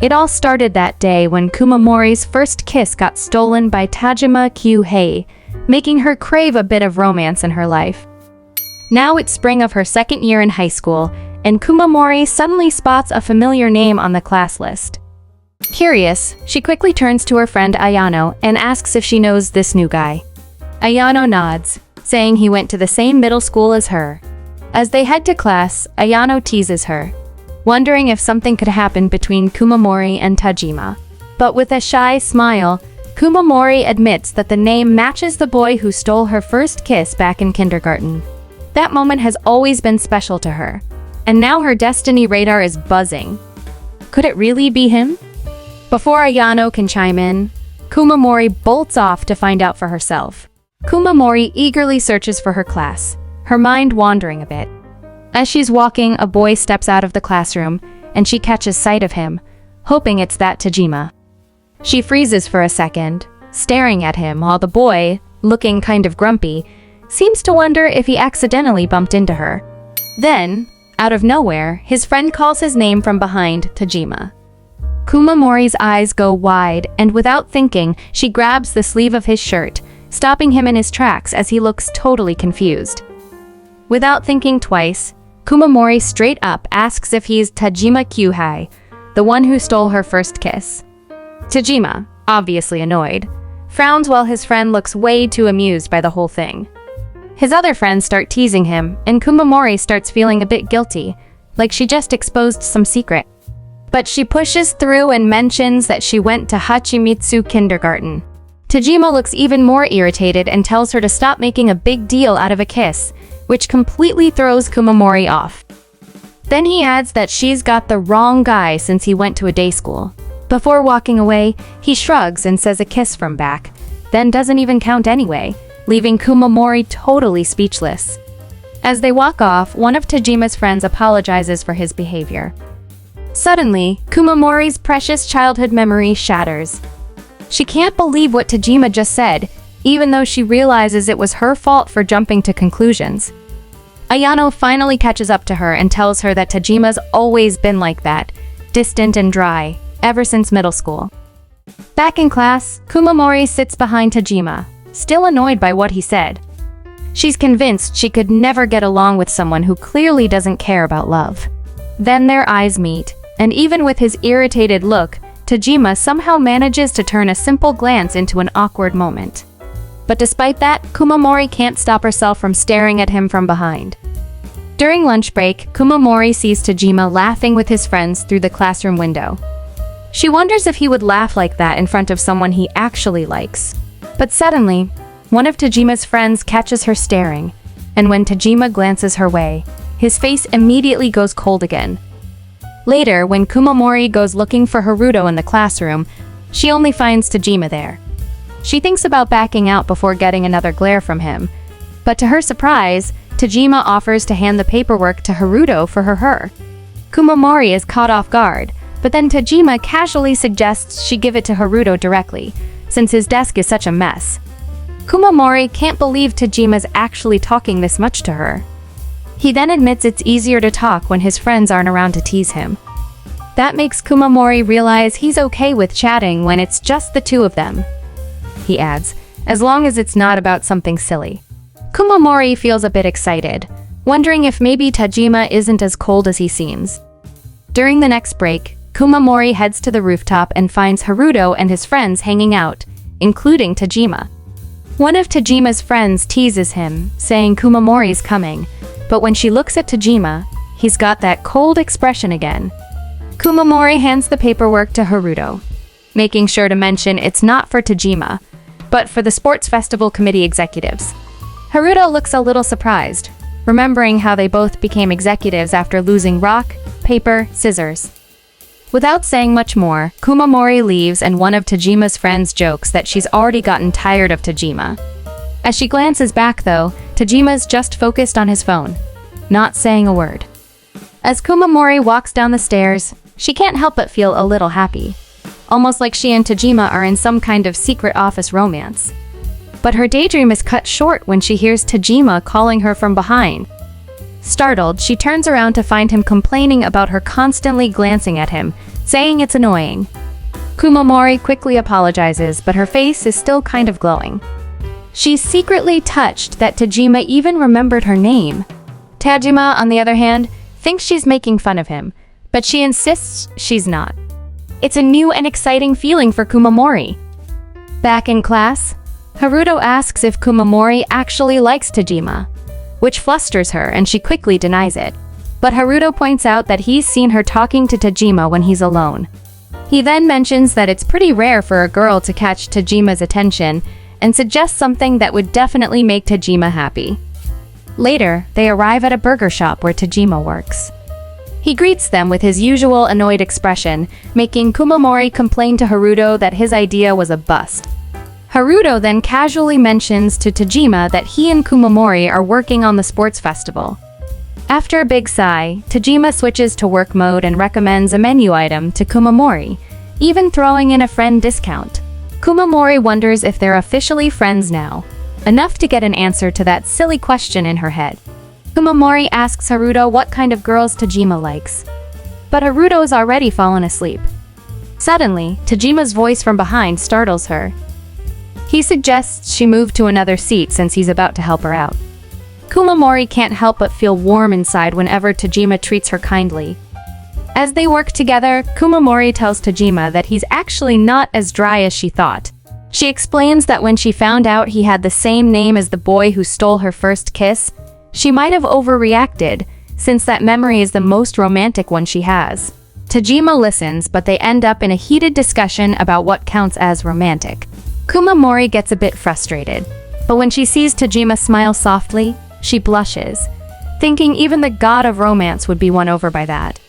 It all started that day when Kumamori's first kiss got stolen by Tajima Kyuhei, making her crave a bit of romance in her life. Now it's spring of her second year in high school, and Kumamori suddenly spots a familiar name on the class list. Curious, she quickly turns to her friend Ayano and asks if she knows this new guy. Ayano nods, saying he went to the same middle school as her. As they head to class, Ayano teases her, wondering if something could happen between Kumamori and Tajima. But with a shy smile, Kumamori admits that the name matches the boy who stole her first kiss back in kindergarten. That moment has always been special to her, and now her destiny radar is buzzing. Could it really be him? Before Ayano can chime in, Kumamori bolts off to find out for herself. Kumamori eagerly searches for her class, her mind wandering a bit. As she's walking, a boy steps out of the classroom, and she catches sight of him, hoping it's that Tajima. She freezes for a second, staring at him while the boy, looking kind of grumpy, seems to wonder if he accidentally bumped into her. Then, out of nowhere, his friend calls his name from behind Tajima. Kumamori's eyes go wide, and without thinking, she grabs the sleeve of his shirt, stopping him in his tracks as he looks totally confused. Without thinking twice, Kumamori straight up asks if he's Tajima Kyuhei, the one who stole her first kiss. Tajima, obviously annoyed, frowns while his friend looks way too amused by the whole thing. His other friends start teasing him, and Kumamori starts feeling a bit guilty, like she just exposed some secret. But she pushes through and mentions that she went to Hachimitsu Kindergarten. Tajima looks even more irritated and tells her to stop making a big deal out of a kiss, which completely throws Kumamori off. Then he adds that she's got the wrong guy since he went to a day school. Before walking away, he shrugs and says a kiss from back, then doesn't even count anyway, leaving Kumamori totally speechless. As they walk off, one of Tajima's friends apologizes for his behavior. Suddenly, Kumamori's precious childhood memory shatters. She can't believe what Tajima just said, even though she realizes it was her fault for jumping to conclusions. Ayano finally catches up to her and tells her that Tajima's always been like that, distant and dry, ever since middle school. Back in class, Kumamori sits behind Tajima, still annoyed by what he said. She's convinced she could never get along with someone who clearly doesn't care about love. Then their eyes meet, and even with his irritated look, Tajima somehow manages to turn a simple glance into an awkward moment. But despite that, Kumamori can't stop herself from staring at him from behind. During lunch break, Kumamori sees Tajima laughing with his friends through the classroom window. She wonders if he would laugh like that in front of someone he actually likes. But suddenly, one of Tajima's friends catches her staring, and when Tajima glances her way, his face immediately goes cold again. Later, when Kumamori goes looking for Haruto in the classroom, she only finds Tajima there. She thinks about backing out before getting another glare from him, but to her surprise, Tajima offers to hand the paperwork to Haruto for her. Kumamori is caught off guard, but then Tajima casually suggests she give it to Haruto directly, since his desk is such a mess. Kumamori can't believe Tajima's actually talking this much to her. He then admits it's easier to talk when his friends aren't around to tease him. That makes Kumamori realize he's okay with chatting when it's just the two of them. He adds, as long as it's not about something silly. Kumamori feels a bit excited, wondering if maybe Tajima isn't as cold as he seems. During the next break, Kumamori heads to the rooftop and finds Haruto and his friends hanging out, including Tajima. One of Tajima's friends teases him, saying Kumamori's coming, but when she looks at Tajima, he's got that cold expression again. Kumamori hands the paperwork to Haruto, making sure to mention it's not for Tajima, but for the sports festival committee executives. Haruto looks a little surprised, remembering how they both became executives after losing rock, paper, scissors. Without saying much more, Kumamori leaves and one of Tajima's friends jokes that she's already gotten tired of Tajima. As she glances back though, Tajima's just focused on his phone, not saying a word. As Kumamori walks down the stairs, she can't help but feel a little happy, almost like she and Tajima are in some kind of secret office romance. But her daydream is cut short when she hears Tajima calling her from behind. Startled, she turns around to find him complaining about her constantly glancing at him, saying it's annoying. Kumamori quickly apologizes, but her face is still kind of glowing. She's secretly touched that Tajima even remembered her name. Tajima, on the other hand, thinks she's making fun of him, but she insists she's not. It's a new and exciting feeling for Kumamori. Back in class, Haruto asks if Kumamori actually likes Tajima, which flusters her and she quickly denies it. But Haruto points out that he's seen her talking to Tajima when he's alone. He then mentions that it's pretty rare for a girl to catch Tajima's attention and suggests something that would definitely make Tajima happy. Later, they arrive at a burger shop where Tajima works. He greets them with his usual annoyed expression, making Kumamori complain to Haruto that his idea was a bust. Haruto then casually mentions to Tajima that he and Kumamori are working on the sports festival. After a big sigh, Tajima switches to work mode and recommends a menu item to Kumamori, even throwing in a friend discount. Kumamori wonders if they're officially friends now, enough to get an answer to that silly question in her head. Kumamori asks Haruto what kind of girls Tajima likes, but Haruto's already fallen asleep. Suddenly, Tajima's voice from behind startles her. He suggests she move to another seat since he's about to help her out. Kumamori can't help but feel warm inside whenever Tajima treats her kindly. As they work together, Kumamori tells Tajima that he's actually not as dry as she thought. She explains that when she found out he had the same name as the boy who stole her first kiss, she might have overreacted, since that memory is the most romantic one she has. Tajima listens, but they end up in a heated discussion about what counts as romantic. Kumamori gets a bit frustrated, but when she sees Tajima smile softly, she blushes, thinking even the god of romance would be won over by that.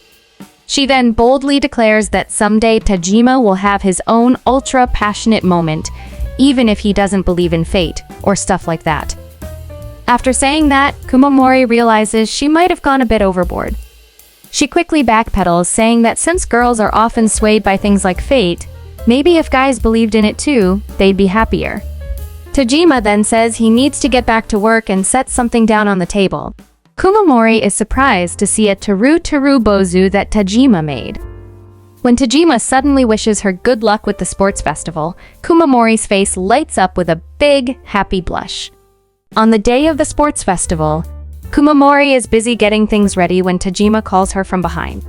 She then boldly declares that someday Tajima will have his own ultra-passionate moment, even if he doesn't believe in fate, or stuff like that. After saying that, Kumamori realizes she might have gone a bit overboard. She quickly backpedals, saying that since girls are often swayed by things like fate, maybe if guys believed in it too, they'd be happier. Tajima then says he needs to get back to work and sets something down on the table. Kumamori is surprised to see a Teru bozu that Tajima made. When Tajima suddenly wishes her good luck with the sports festival, Kumamori's face lights up with a big, happy blush. On the day of the sports festival, Kumamori is busy getting things ready when Tajima calls her from behind.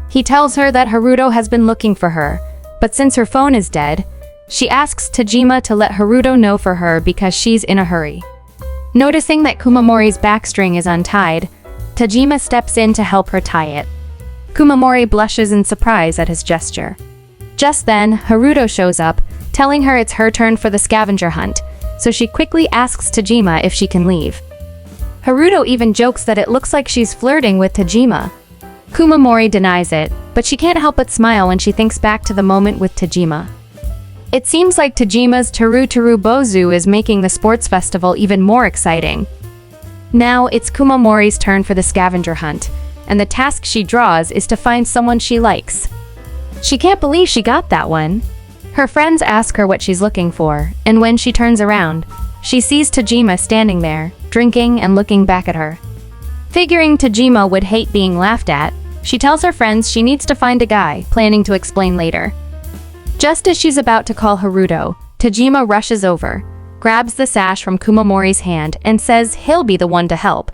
He tells her that Haruto has been looking for her, but since her phone is dead, she asks Tajima to let Haruto know for her because she's in a hurry. Noticing that Kumamori's backstring is untied, Tajima steps in to help her tie it. Kumamori blushes in surprise at his gesture. Just then, Haruto shows up, telling her it's her turn for the scavenger hunt, so she quickly asks Tajima if she can leave. Haruto even jokes that it looks like she's flirting with Tajima. Kumamori denies it, but she can't help but smile when she thinks back to the moment with Tajima. It seems like Tajima's Teru bozu is making the sports festival even more exciting. Now it's Kumamori's turn for the scavenger hunt, and the task she draws is to find someone she likes. She can't believe she got that one. Her friends ask her what she's looking for, and when she turns around, she sees Tajima standing there, drinking and looking back at her. Figuring Tajima would hate being laughed at, she tells her friends she needs to find a guy, planning to explain later. Just as she's about to call Haruto, Tajima rushes over, grabs the sash from Kumamori's hand, and says he'll be the one to help.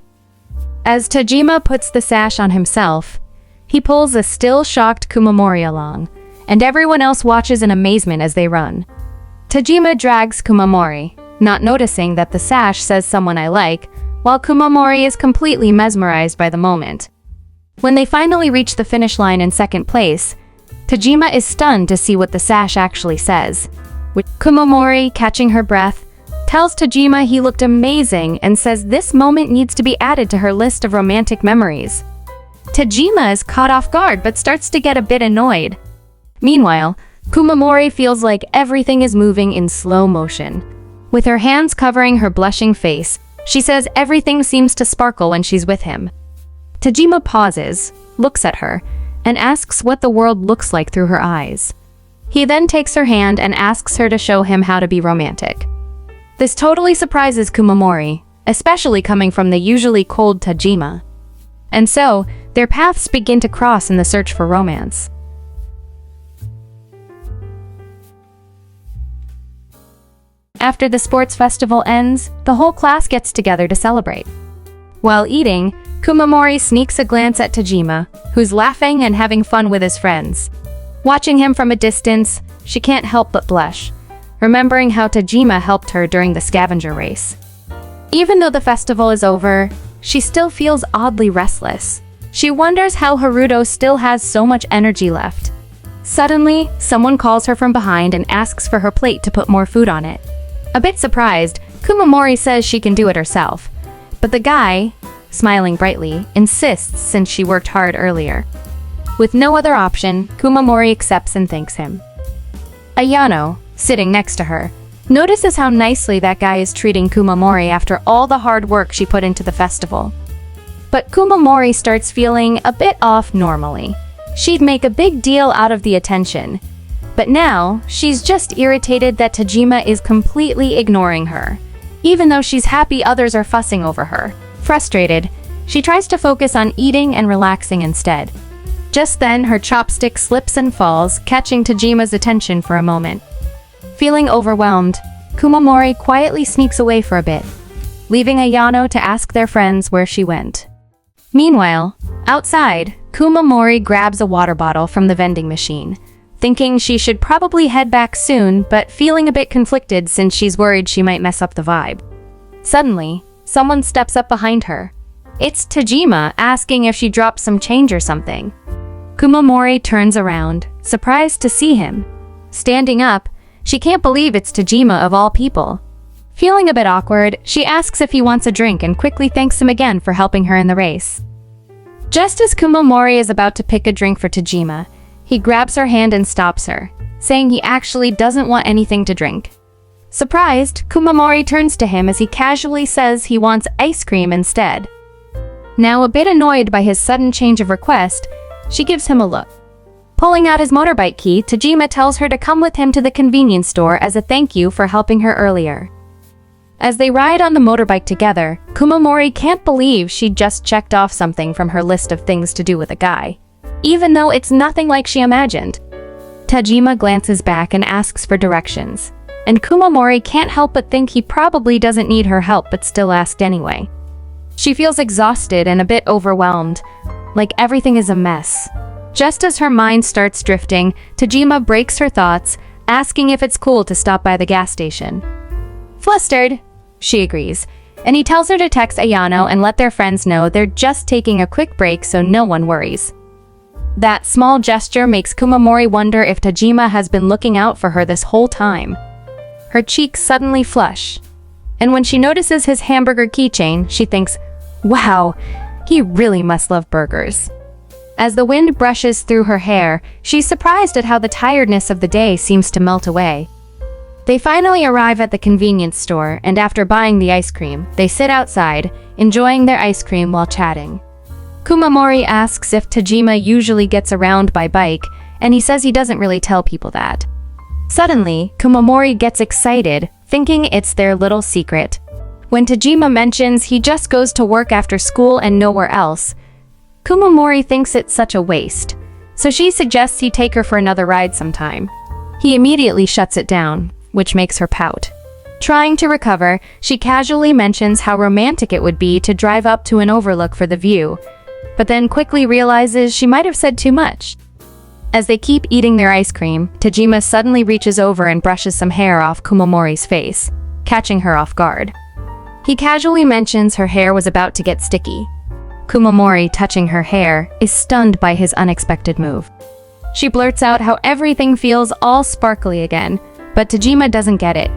As Tajima puts the sash on himself, he pulls a still shocked Kumamori along, and everyone else watches in amazement as they run. Tajima drags Kumamori, not noticing that the sash says someone I like, while Kumamori is completely mesmerized by the moment. When they finally reach the finish line in second place, Tajima is stunned to see what the sash actually says. With Kumamori, catching her breath, tells Tajima he looked amazing and says this moment needs to be added to her list of romantic memories. Tajima is caught off guard but starts to get a bit annoyed. Meanwhile, Kumamori feels like everything is moving in slow motion. With her hands covering her blushing face, she says everything seems to sparkle when she's with him. Tajima pauses, looks at her, and asks what the world looks like through her eyes. He then takes her hand and asks her to show him how to be romantic. This totally surprises Kumamori, especially coming from the usually cold Tajima. and so, their paths begin to cross in the search for romance. After the sports festival ends, the whole class gets together to celebrate. While eating, Kumamori sneaks a glance at Tajima, who's laughing and having fun with his friends. Watching him from a distance, she can't help but blush, remembering how Tajima helped her during the scavenger race. Even though the festival is over, she still feels oddly restless. She wonders how Haruto still has so much energy left. Suddenly, someone calls her from behind and asks for her plate to put more food on it. A bit surprised, Kumamori says she can do it herself. But the guy, smiling brightly, insists since she worked hard earlier. With no other option, Kumamori accepts and thanks him. Ayano, sitting next to her, notices how nicely that guy is treating Kumamori after all the hard work she put into the festival. But Kumamori starts feeling a bit off normally. She'd make a big deal out of the attention. But now, she's just irritated that Tajima is completely ignoring her, even though she's happy others are fussing over her. Frustrated, she tries to focus on eating and relaxing instead. Just then, her chopstick slips and falls, catching Tajima's attention for a moment. Feeling overwhelmed, Kumamori quietly sneaks away for a bit, leaving Ayano to ask their friends where she went. Meanwhile, outside, Kumamori grabs a water bottle from the vending machine, thinking she should probably head back soon, but feeling a bit conflicted since she's worried she might mess up the vibe. Suddenly, someone steps up behind her. It's Tajima, asking if she dropped some change or something. Kumamori turns around, surprised to see him. Standing up, she can't believe it's Tajima of all people. Feeling a bit awkward, she asks if he wants a drink and quickly thanks him again for helping her in the race. Just as Kumamori is about to pick a drink for Tajima, he grabs her hand and stops her, saying he actually doesn't want anything to drink. Surprised, Kumamori turns to him as he casually says he wants ice cream instead. Now a bit annoyed by his sudden change of request, she gives him a look. Pulling out his motorbike key, Tajima tells her to come with him to the convenience store as a thank you for helping her earlier. As they ride on the motorbike together, Kumamori can't believe she just checked off something from her list of things to do with a guy, even though it's nothing like she imagined. Tajima glances back and asks for directions, and Kumamori can't help but think he probably doesn't need her help but still asked anyway. She feels exhausted and a bit overwhelmed, like everything is a mess. Just as her mind starts drifting, Tajima breaks her thoughts, asking if it's cool to stop by the gas station. Flustered, she agrees, and he tells her to text Ayano and let their friends know they're just taking a quick break so no one worries. That small gesture makes Kumamori wonder if Tajima has been looking out for her this whole time. Her cheeks suddenly flush, and when she notices his hamburger keychain, she thinks, wow, he really must love burgers. As the wind brushes through her hair, she's surprised at how the tiredness of the day seems to melt away. They finally arrive at the convenience store, and after buying the ice cream, they sit outside, enjoying their ice cream while chatting. Kumamori asks if Tajima usually gets around by bike, and he says he doesn't really tell people that. Suddenly, Kumamori gets excited, thinking it's their little secret. When Tajima mentions he just goes to work after school and nowhere else, Kumamori thinks it's such a waste, so she suggests he take her for another ride sometime. He immediately shuts it down, which makes her pout. Trying to recover, she casually mentions how romantic it would be to drive up to an overlook for the view, but then quickly realizes she might have said too much. As they keep eating their ice cream, Tajima suddenly reaches over and brushes some hair off Kumamori's face, catching her off guard. He casually mentions her hair was about to get sticky. Kumamori, touching her hair, is stunned by his unexpected move. She blurts out how everything feels all sparkly again, but Tajima doesn't get it,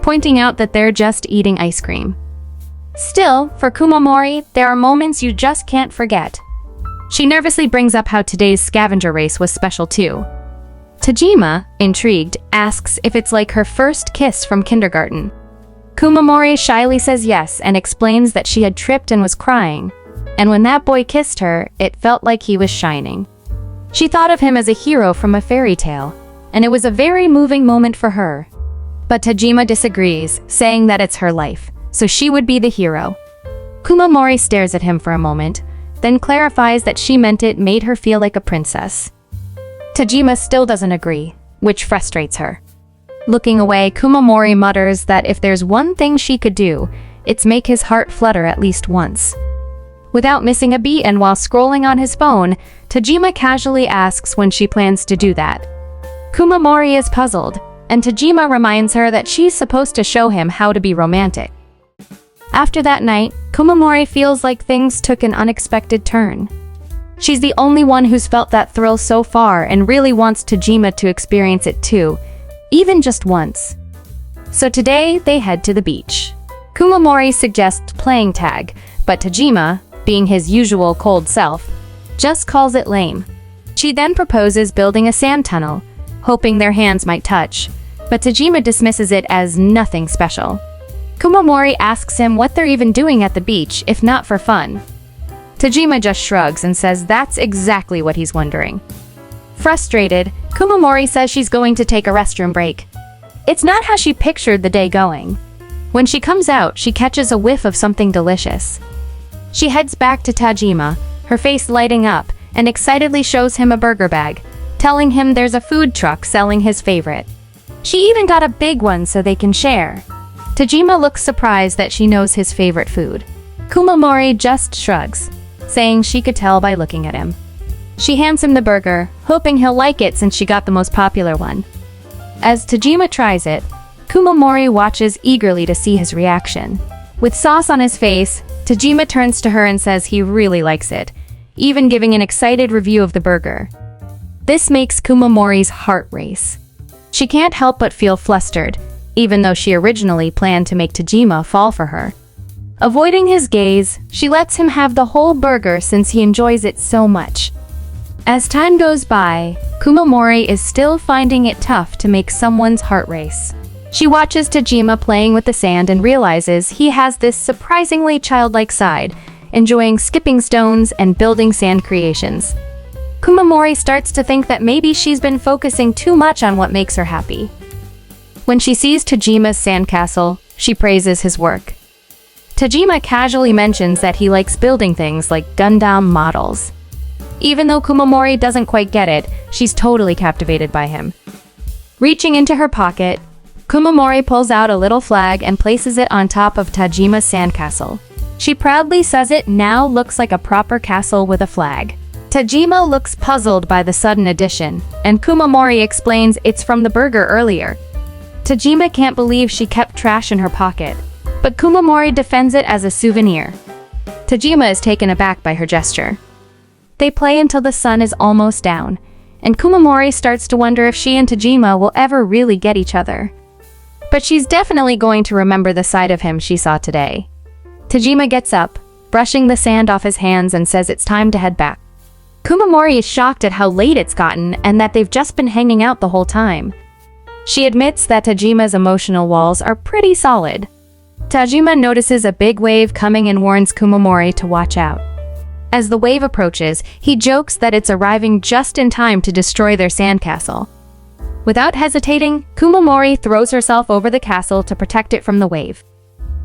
pointing out that they're just eating ice cream. Still, for Kumamori, there are moments you just can't forget. She nervously brings up how today's scavenger race was special too. Tajima, intrigued, asks if it's like her first kiss from kindergarten. Kumamori shyly says yes and explains that she had tripped and was crying, and when that boy kissed her, it felt like he was shining. She thought of him as a hero from a fairy tale, and it was a very moving moment for her. But Tajima disagrees, saying that it's her life, so she would be the hero. Kumamori stares at him for a moment, then clarifies that she meant it made her feel like a princess. Tajima still doesn't agree, which frustrates her. Looking away, Kumamori mutters that if there's one thing she could do, it's make his heart flutter at least once. Without missing a beat and while scrolling on his phone, Tajima casually asks when she plans to do that. Kumamori is puzzled, and Tajima reminds her that she's supposed to show him how to be romantic. After that night, Kumamori feels like things took an unexpected turn. She's the only one who's felt that thrill so far and really wants Tajima to experience it too, even just once. So today, they head to the beach. Kumamori suggests playing tag, but Tajima, being his usual cold self, just calls it lame. She then proposes building a sand tunnel, hoping their hands might touch, but Tajima dismisses it as nothing special. Kumamori asks him what they're even doing at the beach if not for fun. Tajima just shrugs and says that's exactly what he's wondering. Frustrated, Kumamori says she's going to take a restroom break. It's not how she pictured the day going. When she comes out, she catches a whiff of something delicious. She heads back to Tajima, her face lighting up, and excitedly shows him a burger bag, telling him there's a food truck selling his favorite. She even got a big one so they can share. Tajima looks surprised that she knows his favorite food. Kumamori just shrugs, saying she could tell by looking at him. She hands him the burger, hoping he'll like it since she got the most popular one. As Tajima tries it, Kumamori watches eagerly to see his reaction. With sauce on his face, Tajima turns to her and says he really likes it, even giving an excited review of the burger. This makes Kumamori's heart race. She can't help but feel flustered, even though she originally planned to make Tajima fall for her. Avoiding his gaze, she lets him have the whole burger since he enjoys it so much. As time goes by, Kumamori is still finding it tough to make someone's heart race. She watches Tajima playing with the sand and realizes he has this surprisingly childlike side, enjoying skipping stones and building sand creations. Kumamori starts to think that maybe she's been focusing too much on what makes her happy. When she sees Tajima's sandcastle, she praises his work. Tajima casually mentions that he likes building things like Gundam models. Even though Kumamori doesn't quite get it, she's totally captivated by him. Reaching into her pocket, Kumamori pulls out a little flag and places it on top of Tajima's sandcastle. She proudly says it now looks like a proper castle with a flag. Tajima looks puzzled by the sudden addition, and Kumamori explains it's from the burger earlier. Tajima can't believe she kept trash in her pocket, but Kumamori defends it as a souvenir. Tajima is taken aback by her gesture. They play until the sun is almost down, and Kumamori starts to wonder if she and Tajima will ever really get each other. But she's definitely going to remember the side of him she saw today. Tajima gets up, brushing the sand off his hands and says it's time to head back. Kumamori is shocked at how late it's gotten and that they've just been hanging out the whole time. She admits that Tajima's emotional walls are pretty solid. Tajima notices a big wave coming and warns Kumamori to watch out. As the wave approaches, he jokes that it's arriving just in time to destroy their sandcastle. Without hesitating, Kumamori throws herself over the castle to protect it from the wave.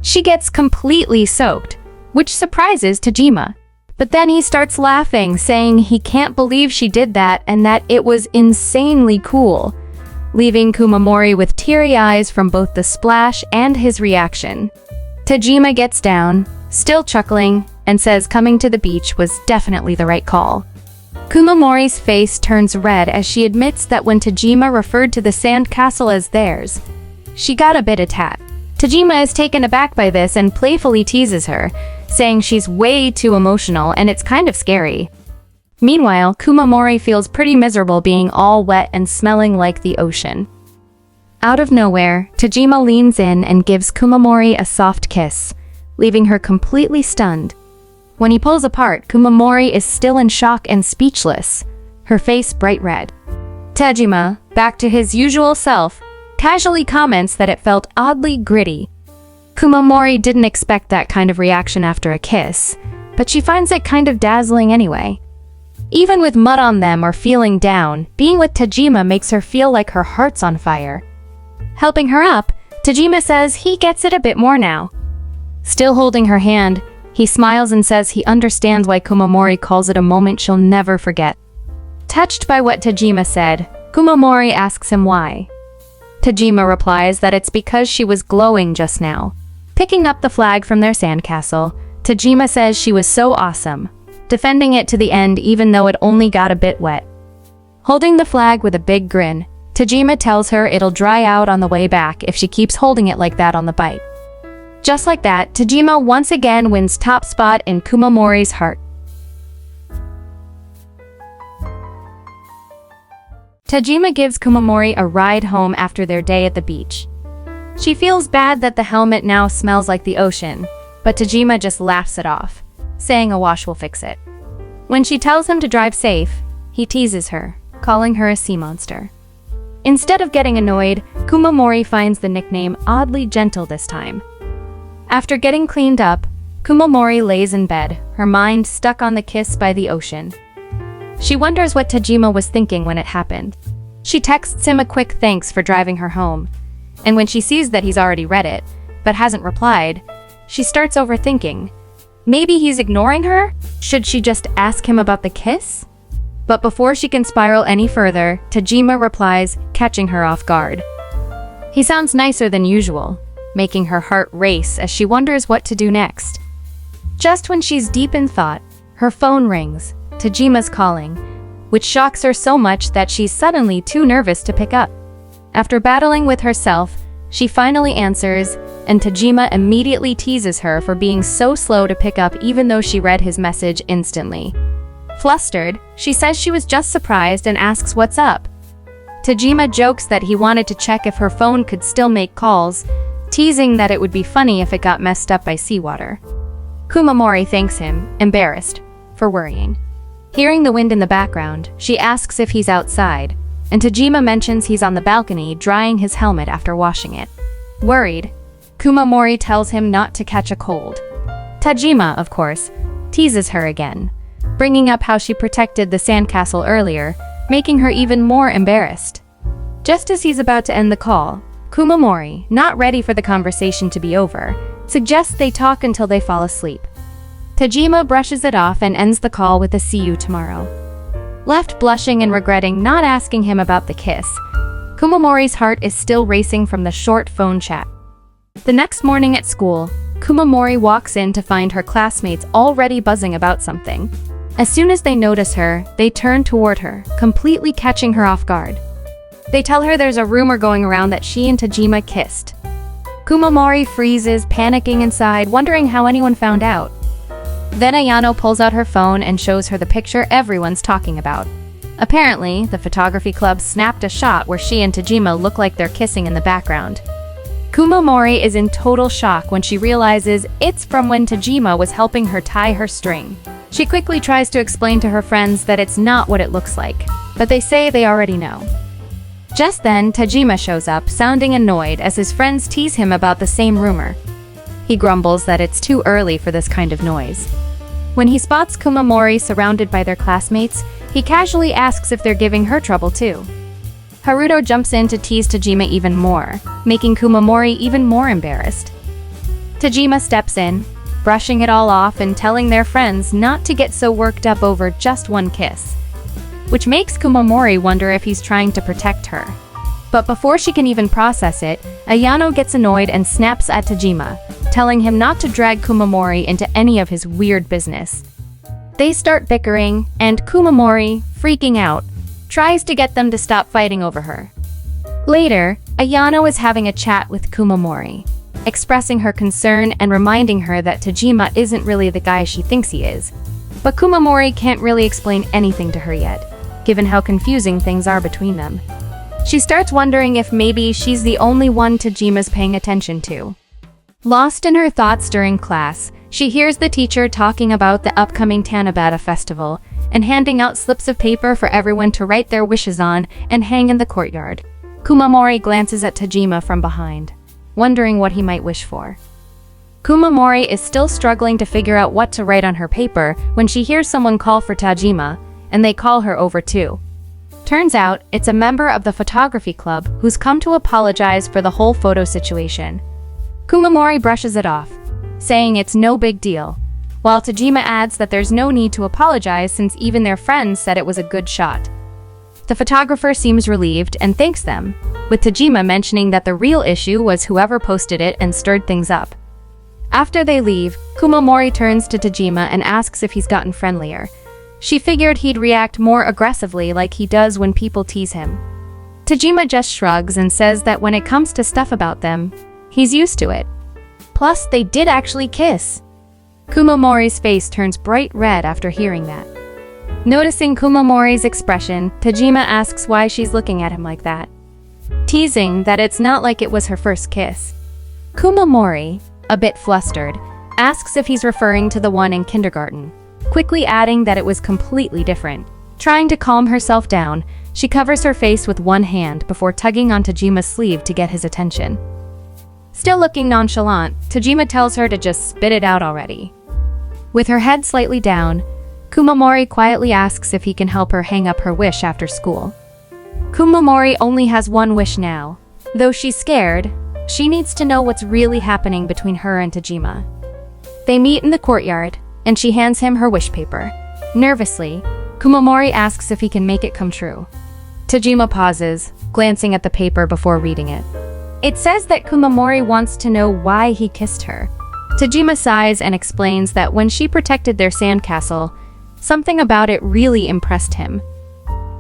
She gets completely soaked, which surprises Tajima. But then he starts laughing, saying he can't believe she did that and that it was insanely cool, leaving Kumamori with teary eyes from both the splash and his reaction. Tajima gets down, still chuckling, and says coming to the beach was definitely the right call. Kumamori's face turns red as she admits that when Tajima referred to the sandcastle as theirs, she got a bit attacked. Tajima is taken aback by this and playfully teases her, saying she's way too emotional and it's kind of scary. Meanwhile, Kumamori feels pretty miserable being all wet and smelling like the ocean. Out of nowhere, Tajima leans in and gives Kumamori a soft kiss, leaving her completely stunned. When he pulls apart, Kumamori is still in shock and speechless, her face bright red. Tajima, back to his usual self, casually comments that it felt oddly gritty. Kumamori didn't expect that kind of reaction after a kiss, but she finds it kind of dazzling anyway. Even with mud on them or feeling down, being with Tajima makes her feel like her heart's on fire. Helping her up, Tajima says he gets it a bit more now. Still holding her hand, He smiles and says he understands why Kumamori calls it a moment she'll never forget. Touched by what Tajima said, Kumamori asks him why. Tajima replies that it's because she was glowing just now. Picking up the flag from their sandcastle, Tajima says she was so awesome, defending it to the end even though it only got a bit wet. Holding the flag with a big grin, Tajima tells her it'll dry out on the way back if she keeps holding it like that on the bike. Just like that, Tajima once again wins top spot in Kumamori's heart. Tajima gives Kumamori a ride home after their day at the beach. She feels bad that the helmet now smells like the ocean, but Tajima just laughs it off, saying a wash will fix it. When she tells him to drive safe, he teases her, calling her a sea monster. Instead of getting annoyed, Kumamori finds the nickname oddly gentle this time. After getting cleaned up, Kumamori lays in bed, her mind stuck on the kiss by the ocean. She wonders what Tajima was thinking when it happened. She texts him a quick thanks for driving her home, and when she sees that he's already read it, but hasn't replied, she starts overthinking. Maybe he's ignoring her? Should she just ask him about the kiss? But before she can spiral any further, Tajima replies, catching her off guard. He sounds nicer than usual, making her heart race as she wonders what to do next. Just when she's deep in thought, her phone rings. Tajima's calling, which shocks her so much that she's suddenly too nervous to pick up. After battling with herself, she finally answers, and Tajima immediately teases her for being so slow to pick up even though she read his message instantly. Flustered, she says she was just surprised and asks what's up. Tajima jokes that he wanted to check if her phone could still make calls, teasing that it would be funny if it got messed up by seawater. Kumamori thanks him, embarrassed, for worrying. Hearing the wind in the background, she asks if he's outside, and Tajima mentions he's on the balcony drying his helmet after washing it. Worried, Kumamori tells him not to catch a cold. Tajima, of course, teases her again, bringing up how she protected the sandcastle earlier, making her even more embarrassed. Just as he's about to end the call, Kumamori, not ready for the conversation to be over, suggests they talk until they fall asleep. Tajima brushes it off and ends the call with a "see you tomorrow." Left blushing and regretting not asking him about the kiss, Kumamori's heart is still racing from the short phone chat. The next morning at school, Kumamori walks in to find her classmates already buzzing about something. As soon as they notice her, they turn toward her, completely catching her off guard. They tell her there's a rumor going around that she and Tajima kissed. Kumamori freezes, panicking inside, wondering how anyone found out. Then Ayano pulls out her phone and shows her the picture everyone's talking about. Apparently, the photography club snapped a shot where she and Tajima look like they're kissing in the background. Kumamori is in total shock when she realizes it's from when Tajima was helping her tie her string. She quickly tries to explain to her friends that it's not what it looks like, but they say they already know. Just then, Tajima shows up, sounding annoyed as his friends tease him about the same rumor. He grumbles that it's too early for this kind of noise. When he spots Kumamori surrounded by their classmates, he casually asks if they're giving her trouble too. Haruto jumps in to tease Tajima even more, making Kumamori even more embarrassed. Tajima steps in, brushing it all off and telling their friends not to get so worked up over just one kiss, which makes Kumamori wonder if he's trying to protect her. But before she can even process it, Ayano gets annoyed and snaps at Tajima, telling him not to drag Kumamori into any of his weird business. They start bickering, and Kumamori, freaking out, tries to get them to stop fighting over her. Later, Ayano is having a chat with Kumamori, expressing her concern and reminding her that Tajima isn't really the guy she thinks he is. But Kumamori can't really explain anything to her yet, given how confusing things are between them. She starts wondering if maybe she's the only one Tajima's paying attention to. Lost in her thoughts during class, she hears the teacher talking about the upcoming Tanabata festival and handing out slips of paper for everyone to write their wishes on and hang in the courtyard. Kumamori glances at Tajima from behind, wondering what he might wish for. Kumamori is still struggling to figure out what to write on her paper when she hears someone call for Tajima, and they call her over too. Turns out, it's a member of the photography club who's come to apologize for the whole photo situation. Kumamori brushes it off, saying it's no big deal, while Tajima adds that there's no need to apologize since even their friends said it was a good shot. The photographer seems relieved and thanks them, with Tajima mentioning that the real issue was whoever posted it and stirred things up. After they leave, Kumamori turns to Tajima and asks if he's gotten friendlier. She figured he'd react more aggressively like he does when people tease him. Tajima just shrugs and says that when it comes to stuff about them, he's used to it. Plus, they did actually kiss. Kumamori's face turns bright red after hearing that. Noticing Kumamori's expression, Tajima asks why she's looking at him like that, teasing that it's not like it was her first kiss. Kumamori, a bit flustered, asks if he's referring to the one in kindergarten, quickly adding that it was completely different. Trying to calm herself down, she covers her face with one hand before tugging on Tajima's sleeve to get his attention. Still looking nonchalant, Tajima tells her to just spit it out already. With her head slightly down, Kumamori quietly asks if he can help her hang up her wish after school. Kumamori only has one wish now. Though she's scared, she needs to know what's really happening between her and Tajima. They meet in the courtyard, and she hands him her wish paper. Nervously, Kumamori asks if he can make it come true. Tajima pauses, glancing at the paper before reading it. It says that Kumamori wants to know why he kissed her. Tajima sighs and explains that when she protected their sandcastle, something about it really impressed him.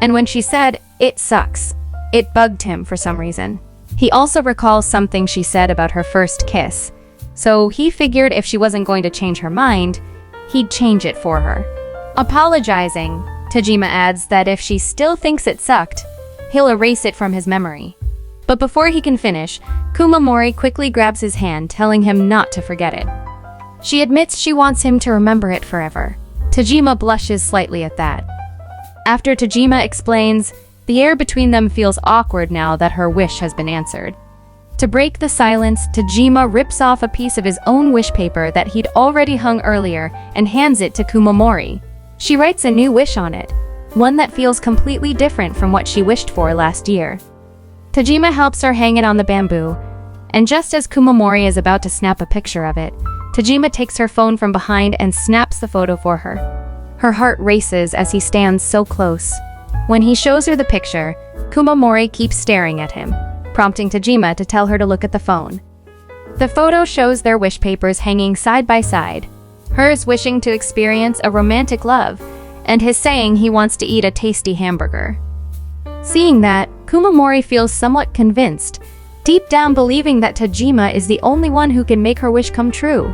And when she said, "It sucks," it bugged him for some reason. He also recalls something she said about her first kiss, so he figured if she wasn't going to change her mind, he'd change it for her. Apologizing, Tajima adds that if she still thinks it sucked, he'll erase it from his memory. But before he can finish, Kumamori quickly grabs his hand, telling him not to forget it. She admits she wants him to remember it forever. Tajima blushes slightly at that. After Tajima explains, the air between them feels awkward now that her wish has been answered. To break the silence, Tajima rips off a piece of his own wish paper that he'd already hung earlier and hands it to Kumamori. She writes a new wish on it, one that feels completely different from what she wished for last year. Tajima helps her hang it on the bamboo, and just as Kumamori is about to snap a picture of it, Tajima takes her phone from behind and snaps the photo for her. Her heart races as he stands so close. When he shows her the picture, Kumamori keeps staring at him, prompting Tajima to tell her to look at the phone. The photo shows their wish papers hanging side by side, hers wishing to experience a romantic love, and his saying he wants to eat a tasty hamburger. Seeing that, Kumamori feels somewhat convinced, deep down believing that Tajima is the only one who can make her wish come true.